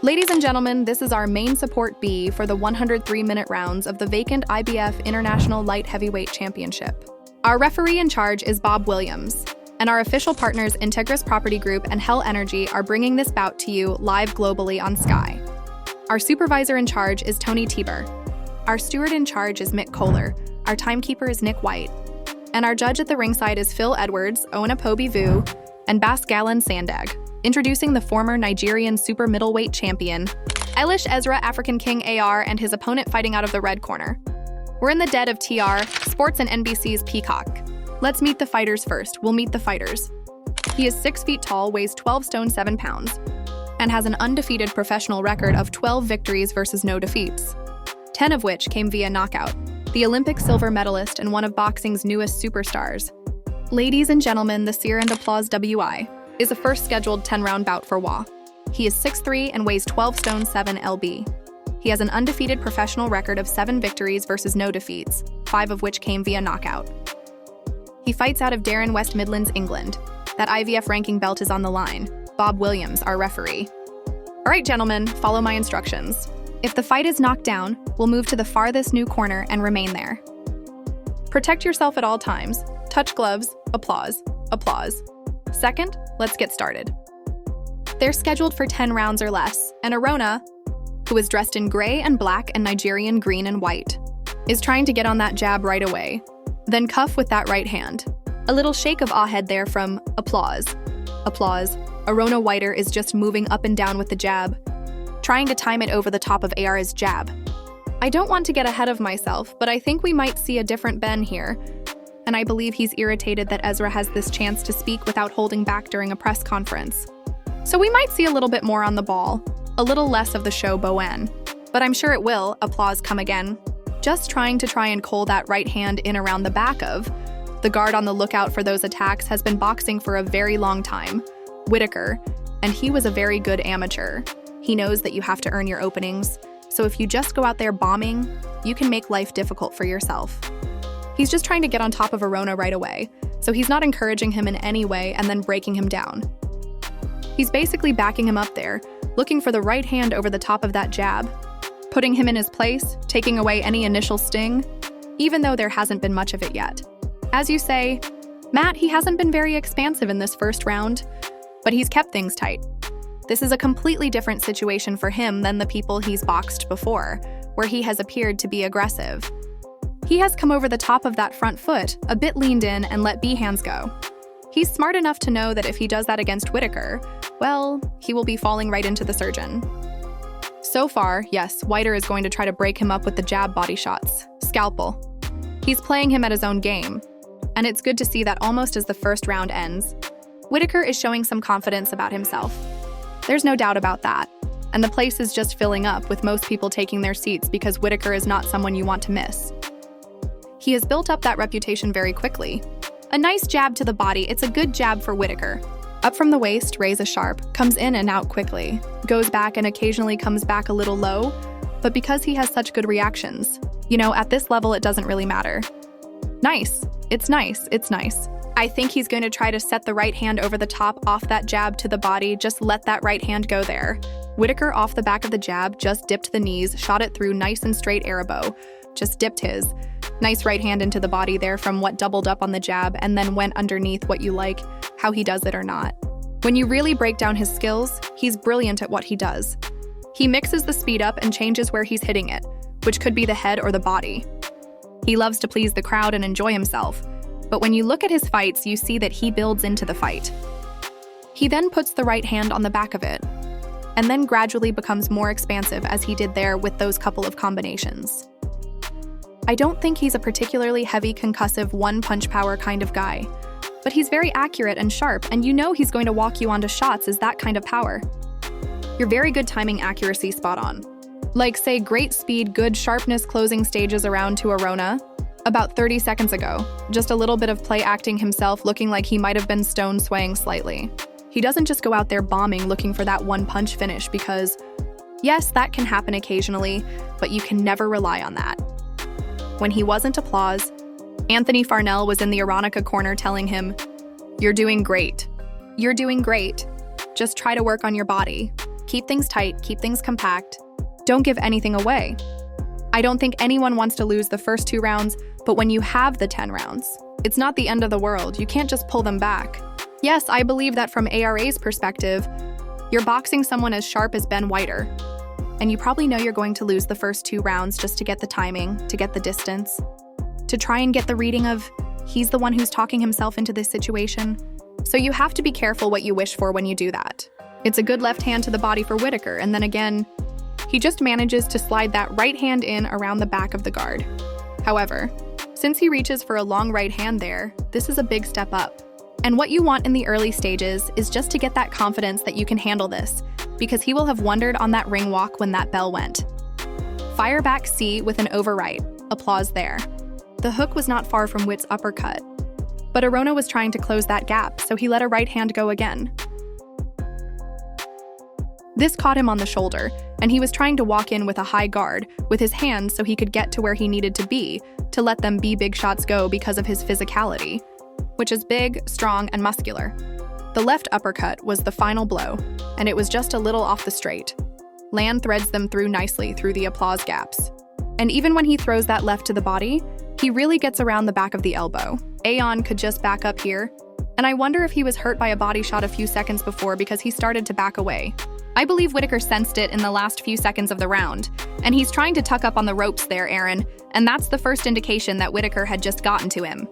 Ladies and gentlemen, this is our main support B for the 103-minute rounds of the vacant IBF International Light Heavyweight Championship. Our referee in charge is Bob Williams, and our official partners Integris Property Group and Hell Energy are bringing this bout to you live globally on Sky. Our supervisor in charge is Tony Tieber. Our steward in charge is Mick Kohler. Our timekeeper is Nick White. And our judge at the ringside is Phil Edwards, Owenapobi Vu, and Basgalan Sandag. Introducing the former Nigerian super middleweight champion, Elish Ezra African King AR, and his opponent fighting out of the red corner. We're in the dead of TR, Sports and NBC's Peacock. Let's meet the fighters first. We'll meet the fighters. He is 6 feet tall, weighs 12 stone 7 pounds, and has an undefeated professional record of 12 victories versus no defeats, 10 of which came via knockout. The Olympic silver medalist and one of boxing's newest superstars. Ladies and gentlemen, the Sear and Applause WI is a first scheduled 10-round bout for Wah. He is 6'3" and weighs 12 stone 7 lb. He has an undefeated professional record of 7 victories versus no defeats, 5 of which came via knockout. He fights out of Darren, West Midlands, England. That IVF ranking belt is on the line. Bob Williams, our referee. All right, gentlemen, follow my instructions. If the fight is knocked down, we'll move to the farthest new corner and remain there. Protect yourself at all times. Touch gloves. Applause. Applause. Second, let's get started. They're scheduled for 10 rounds or less, and Arona, who is dressed in gray and black and Nigerian green and white, is trying to get on that jab right away, then cuff with that right hand. A little shake of ahead there from Applause. Applause. Arona Whittaker is just moving up and down with the jab, trying to time it over the top of AR's jab. I don't want to get ahead of myself, but I think we might see a different Ben here, and I believe he's irritated that Ezra has this chance to speak without holding back during a press conference. So we might see a little bit more on the ball, a little less of the show Bowen. But I'm sure it will, applause come again. Just trying to try and coal that right hand in around the back of. The guard on the lookout for those attacks has been boxing for a very long time, Whittaker, and he was a very good amateur. He knows that you have to earn your openings, so if you just go out there bombing, you can make life difficult for yourself. He's just trying to get on top of Arona right away, so he's not encouraging him in any way and then breaking him down. He's basically backing him up there, looking for the right hand over the top of that jab, putting him in his place, taking away any initial sting, even though there hasn't been much of it yet. As you say, Matt, he hasn't been very expansive in this first round, but he's kept things tight. This is a completely different situation for him than the people he's boxed before, where he has appeared to be aggressive. He has come over the top of that front foot, a bit leaned in and let B hands go. He's smart enough to know that if he does that against Whittaker, well, he will be falling right into the surgeon. So far, yes, Whittaker is going to try to break him up with the jab body shots, scalpel. He's playing him at his own game, and it's good to see that almost as the first round ends, Whittaker is showing some confidence about himself. There's no doubt about that, and the place is just filling up with most people taking their seats because Whittaker is not someone you want to miss. He has built up that reputation very quickly. A nice jab to the body, it's a good jab for Whittaker. Up from the waist, raise a sharp, comes in and out quickly, goes back and occasionally comes back a little low, but because he has such good reactions, at this level it doesn't really matter. Nice, it's nice, it's nice. I think he's going to try to set the right hand over the top off that jab to the body, just let that right hand go there. Whittaker off the back of the jab, just dipped the knees, shot it through nice and straight arrow, just dipped his. Nice right hand into the body there from what doubled up on the jab and then went underneath what you like, how he does it or not. When you really break down his skills, he's brilliant at what he does. He mixes the speed up and changes where he's hitting it, which could be the head or the body. He loves to please the crowd and enjoy himself, but when you look at his fights, you see that he builds into the fight. He then puts the right hand on the back of it, and then gradually becomes more expansive as he did there with those couple of combinations. I don't think he's a particularly heavy, concussive, one-punch power kind of guy, but he's very accurate and sharp, and he's going to walk you onto shots as that kind of power. Your very good timing accuracy spot on. Like, say, great speed, good sharpness closing stages around to Arona, about 30 seconds ago. Just a little bit of play acting himself, looking like he might have been stone swaying slightly. He doesn't just go out there bombing looking for that one-punch finish because, yes, that can happen occasionally, but you can never rely on that. When he wasn't applause, Anthony Farnell was in the Arenyeka corner telling him, "You're doing great. You're doing great. Just try to work on your body. Keep things tight, keep things compact. Don't give anything away. I don't think anyone wants to lose the first 2 rounds, but when you have the 10 rounds, it's not the end of the world. You can't just pull them back. Yes, I believe that from ARA's perspective, you're boxing someone as sharp as Ben Whittaker, and you probably know you're going to lose the first 2 rounds just to get the timing, to get the distance, to try and get the reading of he's the one who's talking himself into this situation. So you have to be careful what you wish for when you do that. It's a good left hand to the body for Whittaker, and then again, he just manages to slide that right hand in around the back of the guard. However, since he reaches for a long right hand there, this is a big step up. And what you want in the early stages is just to get that confidence that you can handle this, because he will have wondered on that ring walk when that bell went. Fire back C with an overright. Applause there. The hook was not far from Whitt's uppercut, but Arenyeka was trying to close that gap, so he let a right hand go again. This caught him on the shoulder, and he was trying to walk in with a high guard with his hands so he could get to where he needed to be to let them be big shots go because of his physicality, which is big, strong, and muscular. The left uppercut was the final blow, and it was just a little off the straight. Land threads them through nicely through the applause gaps. And even when he throws that left to the body, he really gets around the back of the elbow. Aeon could just back up here, and I wonder if he was hurt by a body shot a few seconds before because he started to back away. I believe Whittaker sensed it in the last few seconds of the round, and he's trying to tuck up on the ropes there, Aaron, and that's the first indication that Whittaker had just gotten to him.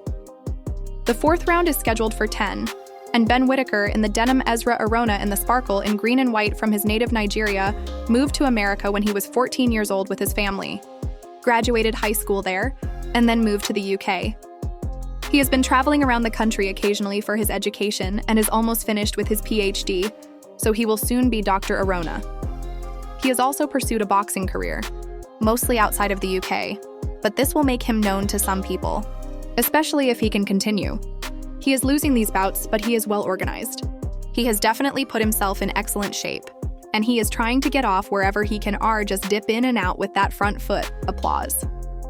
The 4th round is scheduled for 10, and Ben Whittaker in the denim Ezra Arenyeka in the sparkle in green and white from his native Nigeria moved to America when he was 14 years old with his family, graduated high school there, and then moved to the UK. He has been traveling around the country occasionally for his education and is almost finished with his PhD, so he will soon be Dr. Arenyeka. He has also pursued a boxing career, mostly outside of the UK, but this will make him known to some people, especially if he can continue. He is losing these bouts, but he is well organized. He has definitely put himself in excellent shape, and he is trying to get off wherever he can just dip in and out with that front foot. Applause.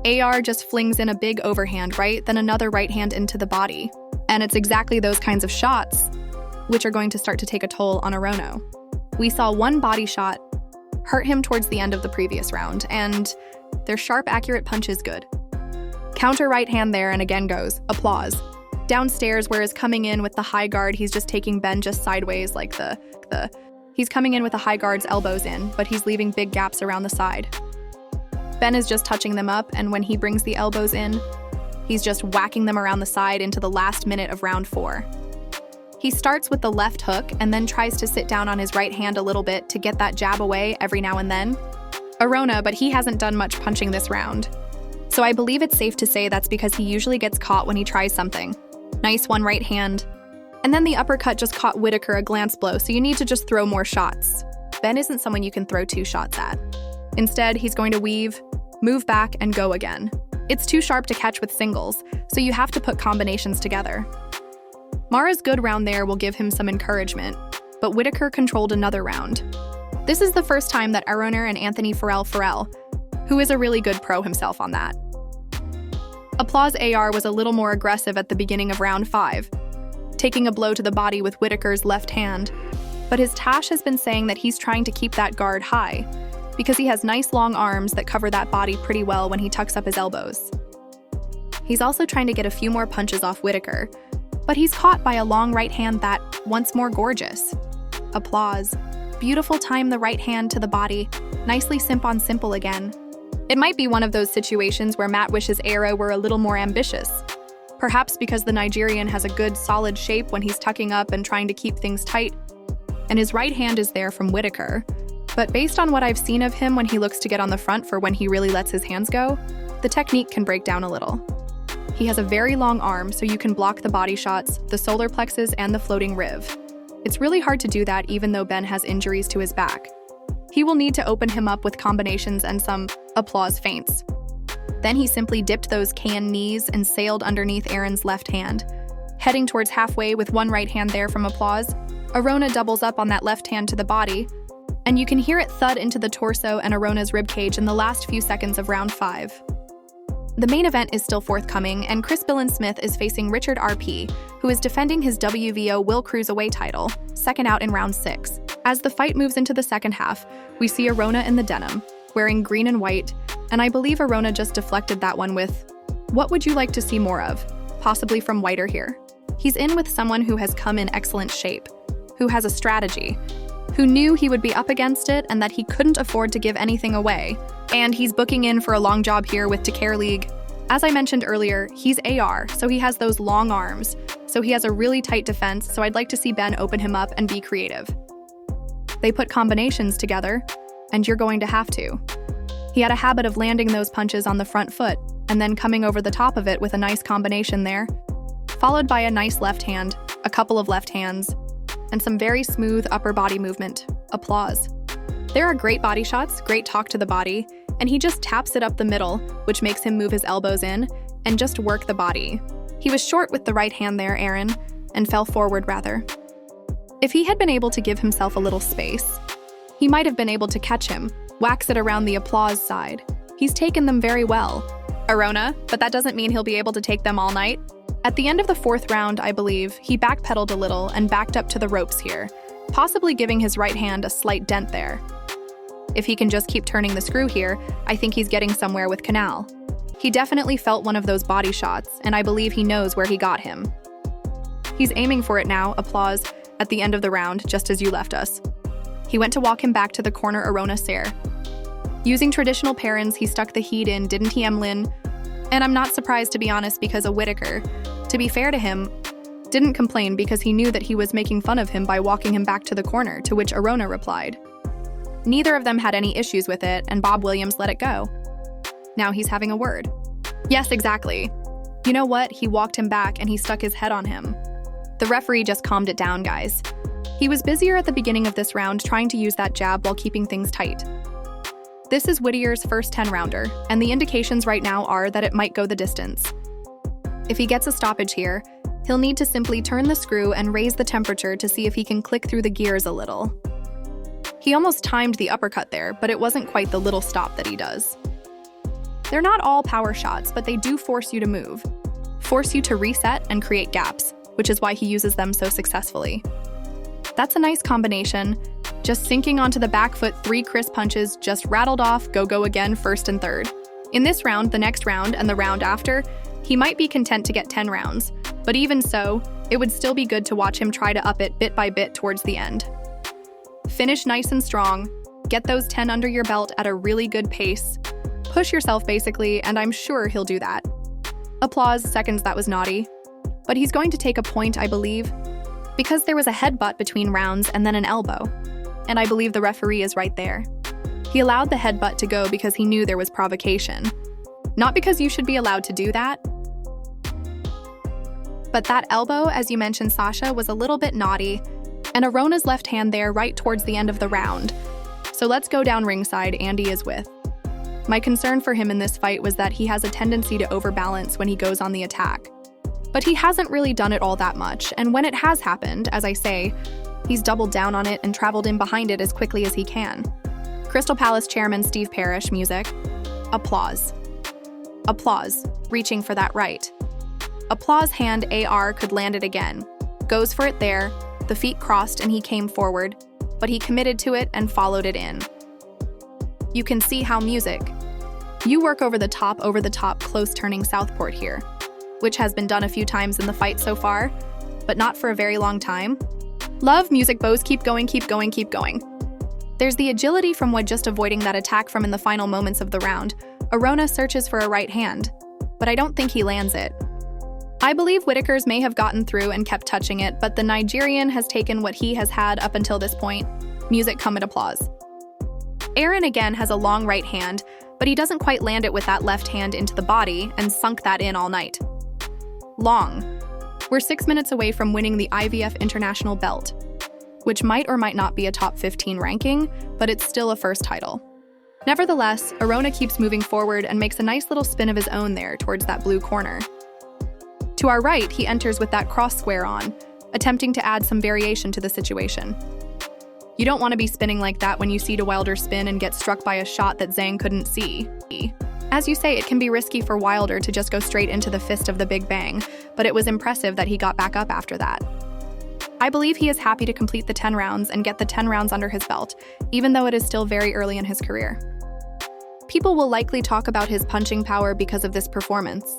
AR just flings in a big overhand right, then another right hand into the body. And it's exactly those kinds of shots which are going to start to take a toll on Arenyeka. We saw one body shot hurt him towards the end of the previous round, and their sharp, accurate punch is good. Counter right hand there, and again goes. Applause. Downstairs, whereas coming in with the high guard, he's just taking Ben just sideways like he's coming in with the high guard's elbows in, but he's leaving big gaps around the side. Ben is just touching them up, and when he brings the elbows in, he's just whacking them around the side into the last minute of round 4. He starts with the left hook and then tries to sit down on his right hand a little bit to get that jab away every now and then. Arenyeka, but he hasn't done much punching this round. So I believe it's safe to say that's because he usually gets caught when he tries something. Nice one right hand. And then the uppercut just caught Whittaker a glance blow, so you need to just throw more shots. Ben isn't someone you can throw 2 shots at. Instead, he's going to weave, move back, and go again. It's too sharp to catch with singles, so you have to put combinations together. Mara's good round there will give him some encouragement, but Whittaker controlled another round. This is the first time that Arenyeka and Anthony Farrell, who is a really good pro himself on that. Applause AR was a little more aggressive at the beginning of round 5, taking a blow to the body with Whittaker's left hand, but his Tash has been saying that he's trying to keep that guard high, because he has nice long arms that cover that body pretty well when he tucks up his elbows. He's also trying to get a few more punches off Whittaker, but he's caught by a long right hand that, once more, gorgeous. Applause. Beautiful time the right hand to the body, nicely simp on simple again. It might be one of those situations where Matt wishes Era were a little more ambitious. Perhaps because the Nigerian has a good, solid shape when he's tucking up and trying to keep things tight, and his right hand is there from Whittaker. But based on what I've seen of him when he looks to get on the front for when he really lets his hands go, the technique can break down a little. He has a very long arm, so you can block the body shots, the solar plexus, and the floating riv. It's really hard to do that even though Ben has injuries to his back. He will need to open him up with combinations and some applause feints. Then he simply dipped those can knees and sailed underneath Aaron's left hand. Heading towards halfway with one right hand there from applause, Arenyeka doubles up on that left hand to the body, and you can hear it thud into the torso and Arenyeka's ribcage in the last few seconds of round 5. The main event is still forthcoming, and Chris Smith is facing Richard RP, who is defending his WVO Will Cruiserweight title, second out in round 6. As the fight moves into the second half, we see Arenyeka in the denim, wearing green and white, and I believe Arenyeka just deflected that one with, "What would you like to see more of?" Possibly from Whittaker here. He's in with someone who has come in excellent shape, who has a strategy, who knew he would be up against it and that he couldn't afford to give anything away. And he's booking in for a long job here with Whittaker League. As I mentioned earlier, he's AR, so he has those long arms, so he has a really tight defense, so I'd like to see Ben open him up and be creative. They put combinations together, and you're going to have to. He had a habit of landing those punches on the front foot, and then coming over the top of it with a nice combination there, followed by a nice left hand, a couple of left hands, and some very smooth upper body movement. Applause. There are great body shots, great talk to the body, and he just taps it up the middle, which makes him move his elbows in and just work the body. He was short with the right hand there, Aaron, and fell forward rather. If he had been able to give himself a little space, he might have been able to catch him, wax it around the applause side. He's taken them very well. Arenyeka, but that doesn't mean he'll be able to take them all night. At the end of the 4th round, I believe, he backpedaled a little and backed up to the ropes here, possibly giving his right hand a slight dent there. If he can just keep turning the screw here, I think he's getting somewhere with Canal. He definitely felt one of those body shots, and I believe he knows where he got him. He's aiming for it now, applause, at the end of the round, just as you left us. He went to walk him back to the corner Arenyeka Sare. Using traditional parents, he stuck the heat in, didn't he, Emlyn? And I'm not surprised, to be honest, because of Whittaker, to be fair to him, didn't complain because he knew that he was making fun of him by walking him back to the corner, to which Arenyeka replied. Neither of them had any issues with it, and Bob Williams let it go. Now he's having a word. Yes, exactly. You know what? He walked him back and he stuck his head on him. The referee just calmed it down, guys. He was busier at the beginning of this round trying to use that jab while keeping things tight. This is Whittaker's first 10-rounder, and the indications right now are that it might go the distance. If he gets a stoppage here, he'll need to simply turn the screw and raise the temperature to see if he can click through the gears a little. He almost timed the uppercut there, but it wasn't quite the little stop that he does. They're not all power shots, but they do force you to move, force you to reset and create gaps, which is why he uses them so successfully. That's a nice combination. Just sinking onto the back foot, 3 crisp punches, just rattled off, go again, first and third. In this round, the next round, and the round after, he might be content to get 10 rounds, but even so, it would still be good to watch him try to up it bit by bit towards the end. Finish nice and strong, get those 10 under your belt at a really good pace, push yourself basically, and I'm sure he'll do that. Applause, seconds, that was naughty. But he's going to take a point, I believe, because there was a headbutt between rounds and then an elbow. And I believe the referee is right there. He allowed the headbutt to go because he knew there was provocation. Not because you should be allowed to do that. But that elbow, as you mentioned, Sasha, was a little bit naughty, and Arenyeka's left hand there right towards the end of the round. So let's go down ringside, Andy is with. My concern for him in this fight was that he has a tendency to overbalance when he goes on the attack. But he hasn't really done it all that much, and when it has happened, as I say, he's doubled down on it and traveled in behind it as quickly as he can. Crystal Palace Chairman Steve Parrish, music. Applause. Applause, reaching for that right. Applause hand AR could land it again. Goes for it there, the feet crossed and he came forward, but he committed to it and followed it in. You can see how music. You work over the top, close turning Southport here, which has been done a few times in the fight so far, but not for a very long time. Love music, bows, keep going. There's the agility from Wood just avoiding that attack from in the final moments of the round. Arenyeka searches for a right hand, but I don't think he lands it. I believe Whittaker's may have gotten through and kept touching it, but the Nigerian has taken what he has had up until this point. Music, come at applause. Aaron again has a long right hand, but he doesn't quite land it with that left hand into the body and sunk that in all night. Long. We're 6 minutes away from winning the IVF International belt, which might or might not be a top 15 ranking, but it's still a first title. Nevertheless, Arenyeka keeps moving forward and makes a nice little spin of his own there towards that blue corner. To our right, he enters with that cross square on, attempting to add some variation to the situation. You don't want to be spinning like that when you see DeWilder spin and get struck by a shot that Zhang couldn't see. As you say, it can be risky for Wilder to just go straight into the fist of the Big Bang, but it was impressive that he got back up after that. I believe he is happy to complete the 10 rounds and get the 10 rounds under his belt, even though it is still very early in his career. People will likely talk about his punching power because of this performance.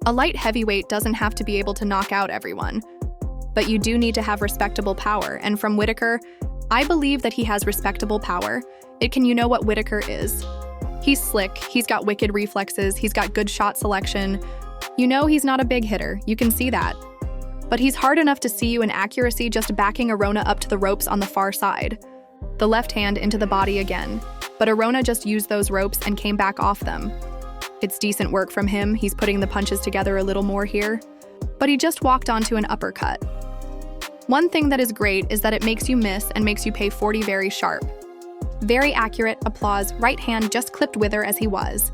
A light heavyweight doesn't have to be able to knock out everyone, but you do need to have respectable power, and from Whittaker, I believe that he has respectable power. You know what Whittaker is. He's slick, he's got wicked reflexes, he's got good shot selection. You know he's not a big hitter, you can see that. But he's hard enough to see you in accuracy just backing Arenyeka up to the ropes on the far side. The left hand into the body again, but Arenyeka just used those ropes and came back off them. It's decent work from him, he's putting the punches together a little more here, but he just walked onto an uppercut. One thing that is great is that it makes you miss and makes you pay 40 very sharp. Very accurate, applause, right hand just clipped Wither as he was.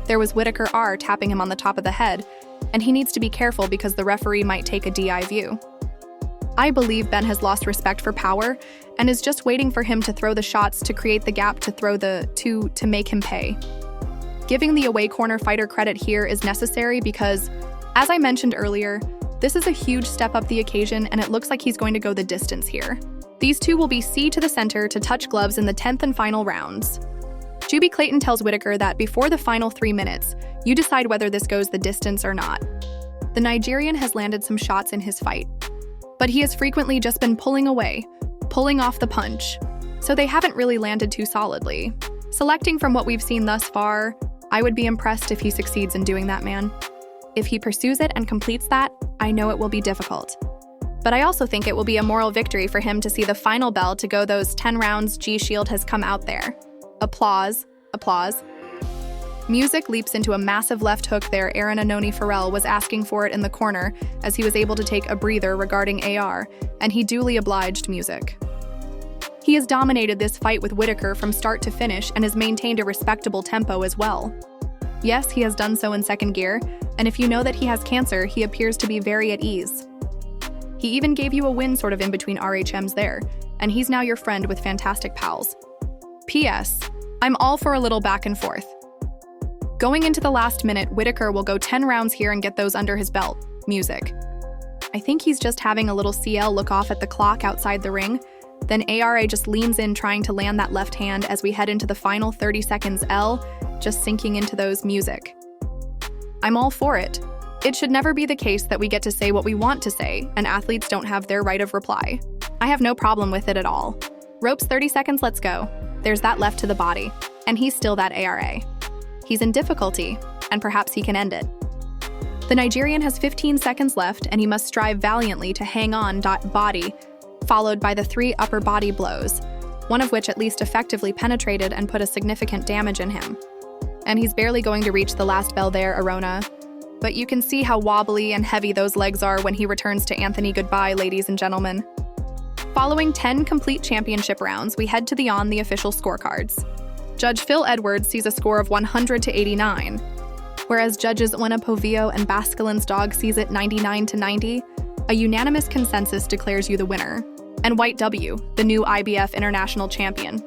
There was Whittaker R tapping him on the top of the head, and he needs to be careful because the referee might take a DI view. I believe Ben has lost respect for power and is just waiting for him to throw the shots to create the gap to throw to make him pay. Giving the away corner fighter credit here is necessary because, as I mentioned earlier, this is a huge step up the occasion and it looks like he's going to go the distance here. These two will be C to the center to touch gloves in the 10th and final rounds. Juby Clayton tells Whittaker that before the final 3 minutes, you decide whether this goes the distance or not. The Nigerian has landed some shots in his fight, but he has frequently just been pulling away, pulling off the punch, so they haven't really landed too solidly. Selecting from what we've seen thus far, I would be impressed if he succeeds in doing that, man. If he pursues it and completes that, I know it will be difficult. But I also think it will be a moral victory for him to see the final bell to go those 10 rounds. G-Shield has come out there. Applause, applause. Music leaps into a massive left hook there. Aaron Anoni Farrell was asking for it in the corner as he was able to take a breather regarding AR, and he duly obliged Music. He has dominated this fight with Whittaker from start to finish and has maintained a respectable tempo as well. Yes, he has done so in second gear, and if you know that he has cancer, he appears to be very at ease. He even gave you a win sort of in between RHMs there, and he's now your friend with fantastic pals. P.S. I'm all for a little back and forth. Going into the last minute, Whittaker will go 10 rounds here and get those under his belt. Music. I think he's just having a little CL look off at the clock outside the ring. Then ARA just leans in trying to land that left hand as we head into the final 30 seconds. L, just sinking into those. Music. I'm all for it. It should never be the case that we get to say what we want to say, and athletes don't have their right of reply. I have no problem with it at all. Ropes 30 seconds, let's go. There's that left to the body, and he's still that ARA. He's in difficulty, and perhaps he can end it. The Nigerian has 15 seconds left, and he must strive valiantly to hang on. Body, followed by the 3 upper body blows, one of which at least effectively penetrated and put a significant damage in him. And he's barely going to reach the last bell there, Arenyeka. But you can see how wobbly and heavy those legs are when he returns to Anthony. Goodbye, ladies and gentlemen. Following 10 complete championship rounds, we head to the official scorecards. Judge Phil Edwards sees a score of 100 to 89, whereas judges Una Povio and Baskelin's dog sees it 99 to 90. A unanimous consensus declares you the winner. And White W, the new IBF International Champion.